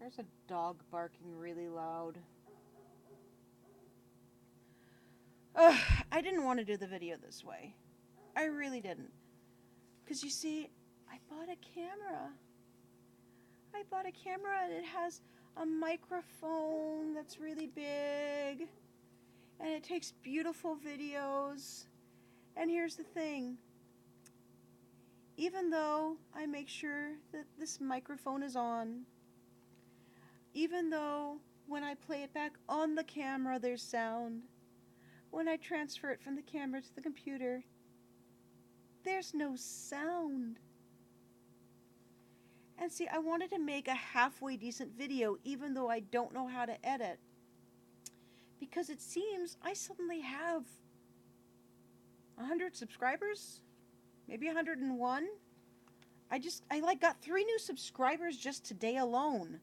There's a dog barking really loud. Ugh, I didn't want to do the video this way. I really didn't. Because you see, I bought a camera. I bought a camera and it has a microphone that's really big. And it takes beautiful videos. And here's the thing. Even though I make sure that this microphone is on, even though when I play it back on the camera there's sound, when I transfer it from the camera to the computer, there's no sound. And see, I wanted to make a halfway decent video even though I don't know how to edit. Because it seems I suddenly have 100 subscribers, maybe 101. I got 3 new subscribers just today alone.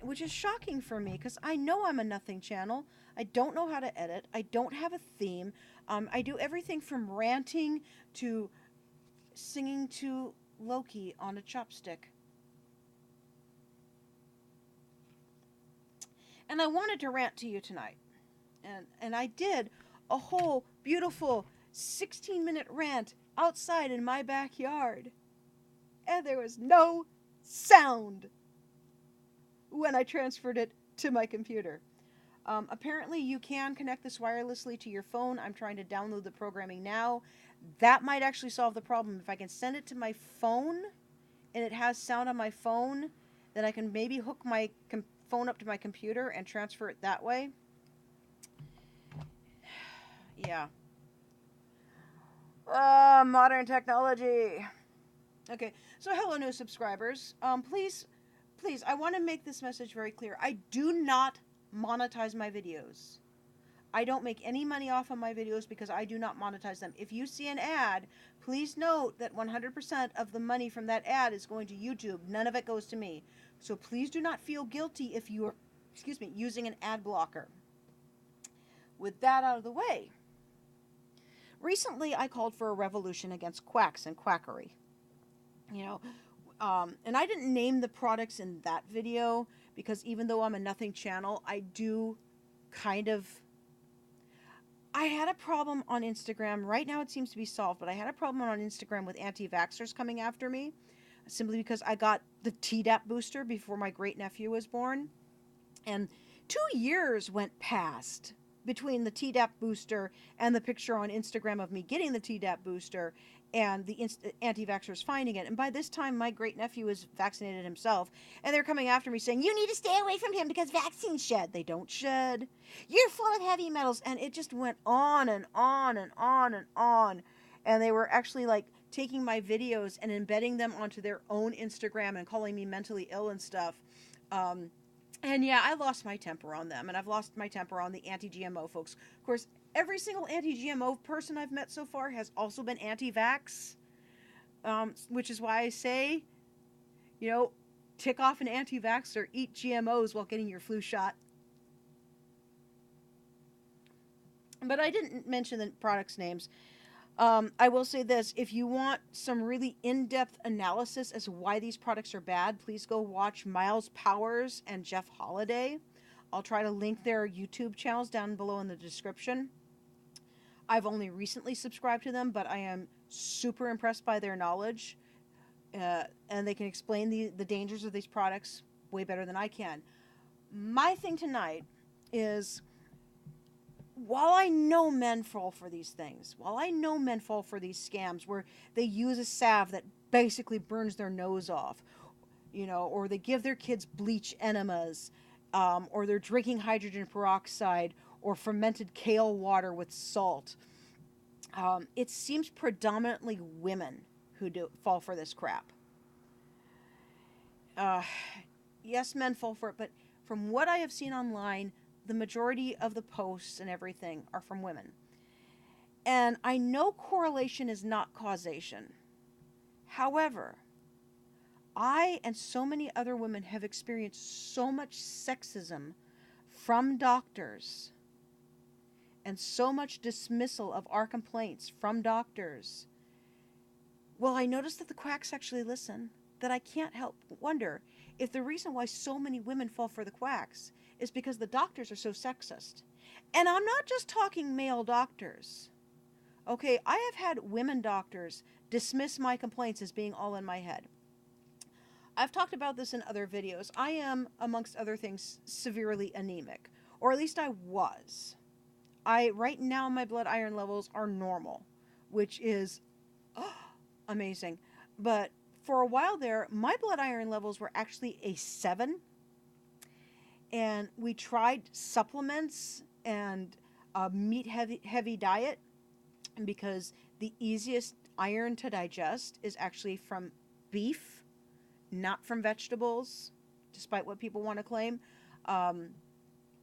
Which is shocking for me because I know I'm a nothing channel. I don't know how to edit. I don't have a theme. I do everything from ranting to singing to Loki on a chopstick. And I wanted to rant to you tonight. And I did a whole beautiful 16-minute rant outside in my backyard. And there was no sound when I transferred it to my computer. Apparently you can connect this wirelessly to your phone. I'm trying to download the programming now. That might actually solve the problem. If I can send it to my phone and it has sound on my phone, then I can maybe hook my phone up to my computer and transfer it that way. Yeah. Modern technology. Okay, so hello new subscribers. Please, I want to make this message very clear. I do not monetize my videos. I don't make any money off of my videos because I do not monetize them. If you see an ad, please note that 100% of the money from that ad is going to YouTube. None of it goes to me. So please do not feel guilty if you are, using an ad blocker. With that out of the way, recently I called for a revolution against quacks and quackery. And I didn't name the products in that video because even though I'm a nothing channel, I do I had a problem on Instagram. Right now it seems to be solved, but I had a problem on Instagram with anti-vaxxers coming after me simply because I got the Tdap booster before my great-nephew was born. And 2 years went past between the Tdap booster and the picture on Instagram of me getting the Tdap booster and the anti-vaxxers finding it. And by this time, my great-nephew is vaccinated himself. And they're coming after me saying, you need to stay away from him because vaccines shed. They don't shed. You're full of heavy metals. And it just went on and on and on and on. And they were actually taking my videos and embedding them onto their own Instagram and calling me mentally ill and stuff. And yeah, I lost my temper on them, and I've lost my temper on the anti-GMO folks. Of course, every single anti-GMO person I've met so far has also been anti-vax, which is why I say, tick off an anti-vax or eat GMOs while getting your flu shot. But I didn't mention the products' names. I will say this, if you want some really in-depth analysis as to why these products are bad, please go watch Miles Powers and Jeff Holiday. I'll try to link their YouTube channels down below in the description. I've only recently subscribed to them, but I am super impressed by their knowledge. And they can explain the dangers of these products way better than I can. My thing tonight is, while I know men fall for these things, while I know men fall for these scams where they use a salve that basically burns their nose off, or they give their kids bleach enemas, or they're drinking hydrogen peroxide or fermented kale water with salt, it seems predominantly women who fall for this crap. Yes, men fall for it, but from what I have seen online, the majority of the posts and everything are from women. And I know correlation is not causation. However, I and so many other women have experienced so much sexism from doctors and so much dismissal of our complaints from doctors. Well, I noticed that the quacks actually listen. that I can't help wonder if the reason why so many women fall for the quacks is because the doctors are so sexist. And I'm not just talking male doctors. Okay, I have had women doctors dismiss my complaints as being all in my head. I've talked about this in other videos. I am, amongst other things, severely anemic, or at least I was. I right now my blood iron levels are normal, which is amazing. But for a while there, my blood iron levels were actually a 7, and we tried supplements and a meat heavy diet because the easiest iron to digest is actually from beef, not from vegetables, despite what people want to claim. Um,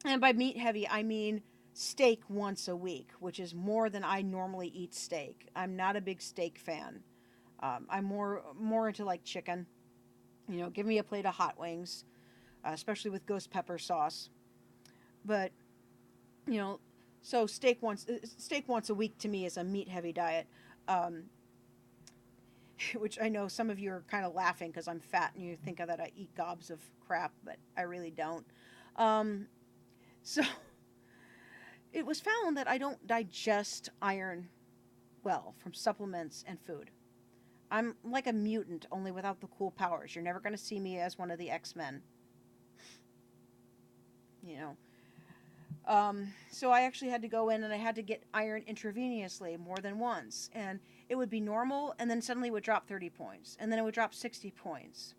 and by meat heavy, I mean steak once a week, which is more than I normally eat steak. I'm not a big steak fan. I'm more into like chicken. You know, give me a plate of hot wings, especially with ghost pepper sauce. But you know, so steak once a week to me is a meat heavy diet. Um, which I know some of you are kind of laughing because I'm fat and you think that I eat gobs of crap, but I really don't. Um, so it was found that I don't digest iron well from supplements and food. I'm like a mutant, only without the cool powers. You're never going to see me as one of the X-Men, you know. So I actually had to go in and I had to get iron intravenously more than once. And it would be normal, and then suddenly it would drop 30 points, and then it would drop 60 points.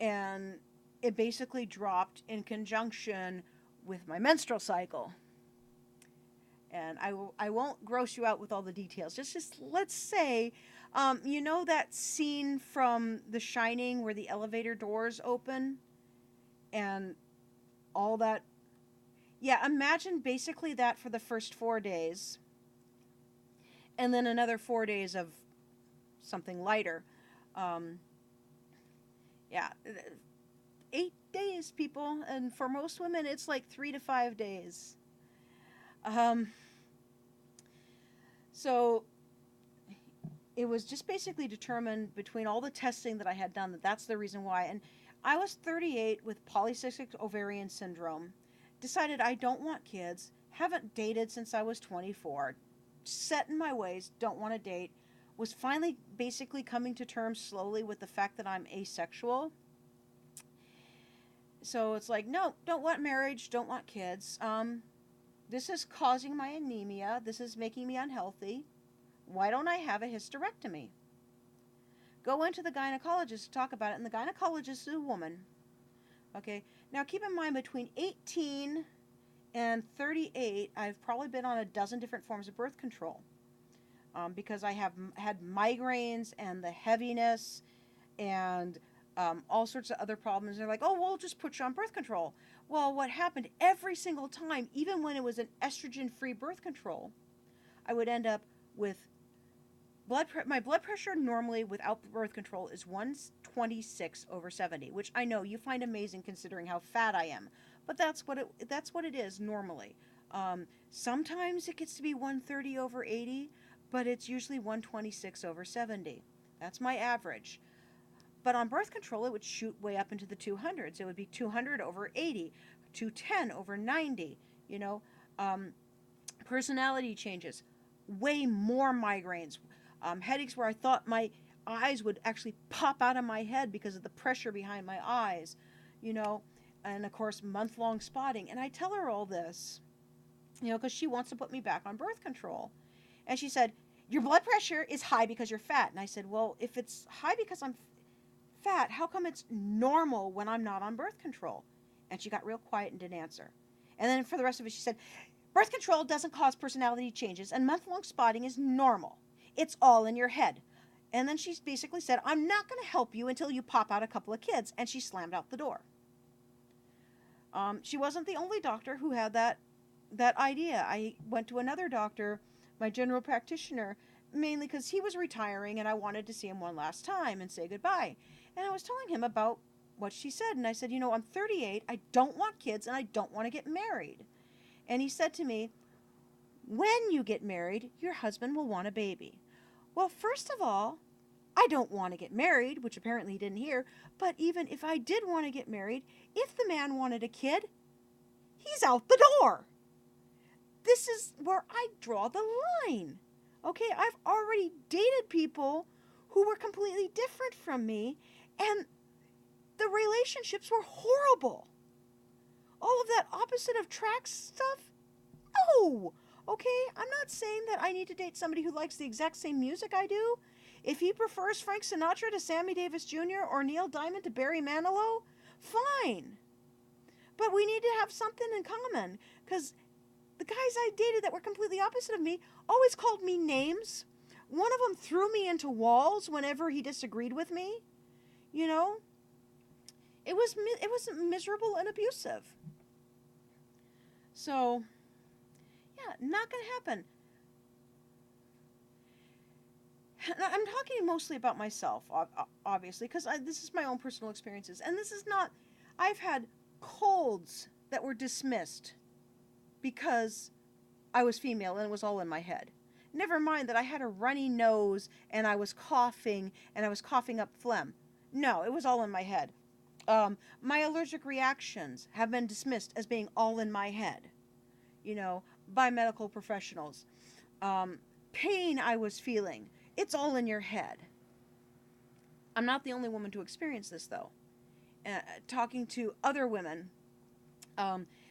And it basically dropped in conjunction with my menstrual cycle. And I won't gross you out with all the details. Just let's say, you know that scene from The Shining where the elevator doors open and all that. Yeah, imagine basically that for the first 4 days, and then another 4 days of something lighter. Um, yeah, 8 days, people, and for most women, it's like 3 to 5 days. Um, so it was just basically determined between all the testing that I had done that that's the reason why. And I was 38 with polycystic ovarian syndrome, decided I don't want kids, haven't dated since I was 24, set in my ways, don't want to date, was finally basically coming to terms slowly with the fact that I'm asexual. So it's like, no, don't want marriage, don't want kids. This is causing my anemia. This is making me unhealthy. Why don't I have a hysterectomy? Go into the gynecologist to talk about it, and the gynecologist is a woman. Okay, now keep in mind between 18 and 38, I've probably been on a dozen different forms of birth control because I have had migraines and the heaviness and all sorts of other problems. They're like, oh, we'll just put you on birth control. Well, what happened every single time, even when it was an estrogen-free birth control, I would end up with my blood pressure normally without birth control is 126/70, which I know you find amazing considering how fat I am, but that's what it is normally. Sometimes it gets to be 130/80, but it's usually 126/70. That's my average. But on birth control, it would shoot way up into the 200s. It would be 200/80, 210/90. You know, personality changes, way more migraines, headaches where I thought my eyes would actually pop out of my head because of the pressure behind my eyes, you know, and of course, month-long spotting. And I tell her all this, you know, because she wants to put me back on birth control. And she said, your blood pressure is high because you're fat. And I said, well, if it's high because I'm fat, how come it's normal when I'm not on birth control? And she got real quiet and didn't answer. And then for the rest of it, she said, birth control doesn't cause personality changes, and month-long spotting is normal. It's all in your head. And then she basically said, I'm not going to help you until you pop out a couple of kids. And she slammed out the door. She wasn't the only doctor who had that idea. I went to another doctor, my general practitioner, mainly because he was retiring and I wanted to see him one last time and say goodbye. And I was telling him about what she said. And I said, you know, I'm 38, I don't want kids, and I don't want to get married. And he said to me, when you get married, your husband will want a baby. Well, first of all, I don't want to get married, which apparently he didn't hear, but even if I did want to get married, if the man wanted a kid, he's out the door. This is where I draw the line. Okay, I've already dated people who were completely different from me, and the relationships were horrible. All of that opposite of tracks stuff? No! Okay, I'm not saying that I need to date somebody who likes the exact same music I do. If he prefers Frank Sinatra to Sammy Davis Jr. or Neil Diamond to Barry Manilow, fine. But we need to have something in common, because the guys I dated that were completely opposite of me always called me names. One of them threw me into walls whenever he disagreed with me. You know, it was miserable and abusive. So, yeah, not going to happen. I'm talking mostly about myself, obviously, because this is my own personal experiences. And this is not, I've had colds that were dismissed because I was female and it was all in my head. Never mind that I had a runny nose and I was coughing up phlegm. No, it was all in my head. My allergic reactions have been dismissed as being all in my head, by medical professionals. Pain I was feeling, it's all in your head. I'm not the only woman to experience this, though. Talking to other women,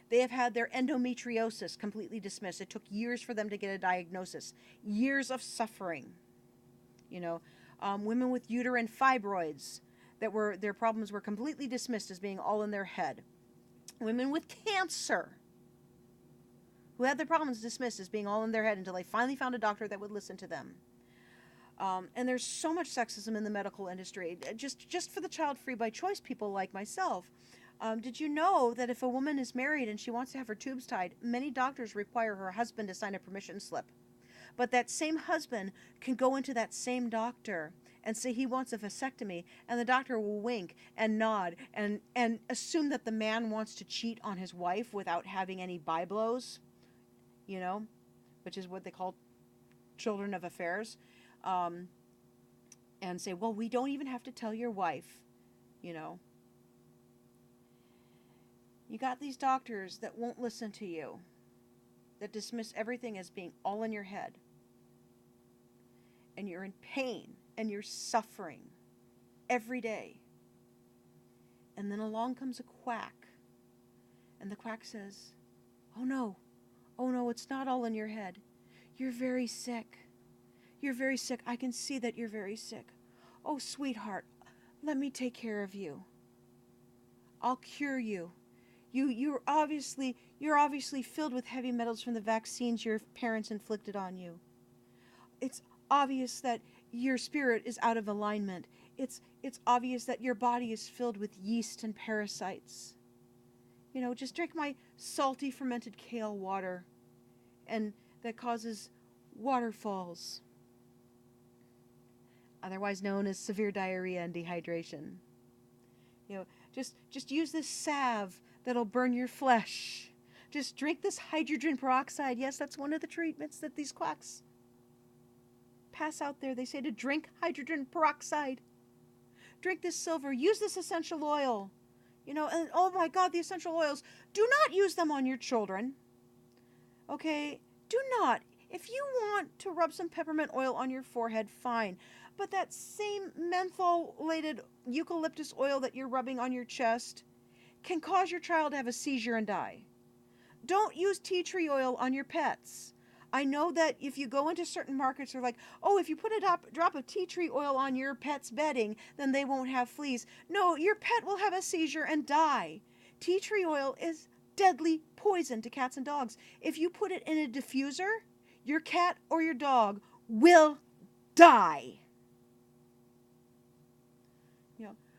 they have had their endometriosis completely dismissed. It took years for them to get a diagnosis, years of suffering. Women with uterine fibroids their problems were completely dismissed as being all in their head. Women with cancer who had their problems dismissed as being all in their head until they finally found a doctor that would listen to them. And there's so much sexism in the medical industry, just for the child-free by choice people like myself. Did you know that if a woman is married and she wants to have her tubes tied, many doctors require her husband to sign a permission slip? But that same husband can go into that same doctor and say he wants a vasectomy, and the doctor will wink and nod and assume that the man wants to cheat on his wife without having any byblows, which is what they call children of affairs, and say, well, we don't even have to tell your wife, You got these doctors that won't listen to you, that dismiss everything as being all in your head. And you're in pain and you're suffering every day. And then along comes a quack. And the quack says, oh no, it's not all in your head. You're very sick. You're very sick. I can see that you're very sick. Oh, sweetheart, let me take care of you. I'll cure you. You're obviously filled with heavy metals from the vaccines your parents inflicted on you. It's obvious that your spirit is out of alignment. It's obvious that your body is filled with yeast and parasites. Just drink my salty fermented kale water, and that causes waterfalls, otherwise known as severe diarrhea and dehydration. Just use this salve that'll burn your flesh. Just drink this hydrogen peroxide. Yes, that's one of the treatments that these quacks pass out there. They say to drink hydrogen peroxide. Drink this silver. Use this essential oil. And oh my God, the essential oils. Do not use them on your children. Okay? Do not. If you want to rub some peppermint oil on your forehead, fine. But that same mentholated eucalyptus oil that you're rubbing on your chest can cause your child to have a seizure and die. Don't use tea tree oil on your pets. I know that if you go into certain markets, they're like, oh, if you put a drop of tea tree oil on your pet's bedding, then they won't have fleas. No, your pet will have a seizure and die. Tea tree oil is deadly poison to cats and dogs. If you put it in a diffuser, your cat or your dog will die.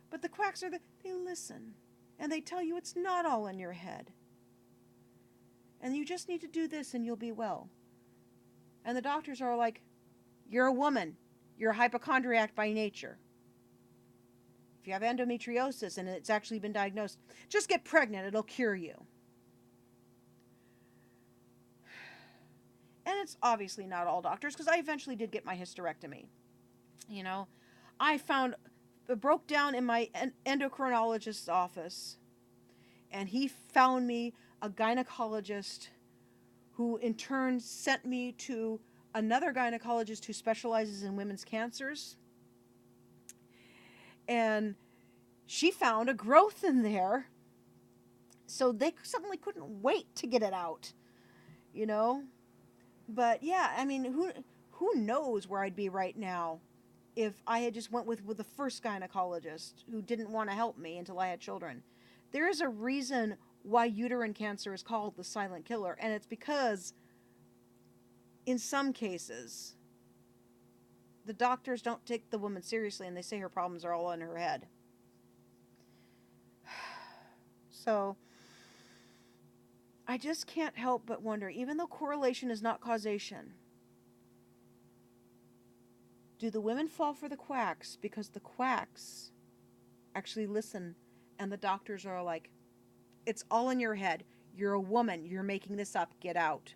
But the quacks they listen, and they tell you it's not all in your head. And you just need to do this and you'll be well. And the doctors are like, you're a woman. You're a hypochondriac by nature. If you have endometriosis and it's actually been diagnosed, just get pregnant. It'll cure you. And it's obviously not all doctors, because I eventually did get my hysterectomy. I found, broke down in my endocrinologist's office, and he found me a gynecologist who in turn sent me to another gynecologist who specializes in women's cancers. And she found a growth in there, so they suddenly couldn't wait to get it out, you know? But yeah, I mean, who knows where I'd be right now if I had just went with the first gynecologist who didn't want to help me until I had children. There is a reason why uterine cancer is called the silent killer, and it's because in some cases the doctors don't take the woman seriously and they say her problems are all in her head. So I just can't help but wonder, even though correlation is not causation, do the women fall for the quacks because the quacks actually listen and the doctors are like, it's all in your head. You're a woman. You're making this up. Get out.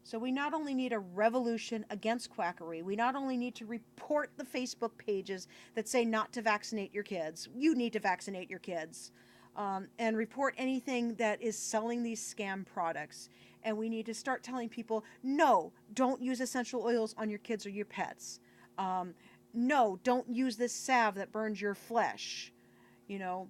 So we not only need a revolution against quackery, we not only need to report the Facebook pages that say not to vaccinate your kids. You need to vaccinate your kids. And report anything that is selling these scam products. And we need to start telling people, no, don't use essential oils on your kids or your pets. No, don't use this salve that burns your flesh. You know,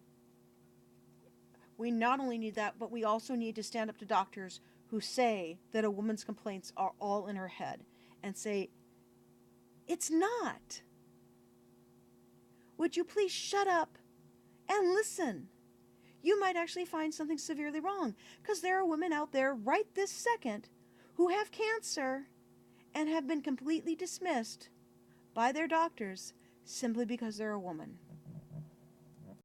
we not only need that, but we also need to stand up to doctors who say that a woman's complaints are all in her head and say, it's not. Would you please shut up and listen? You might actually find something severely wrong, because there are women out there right this second who have cancer and have been completely dismissed by their doctors simply because they're a woman.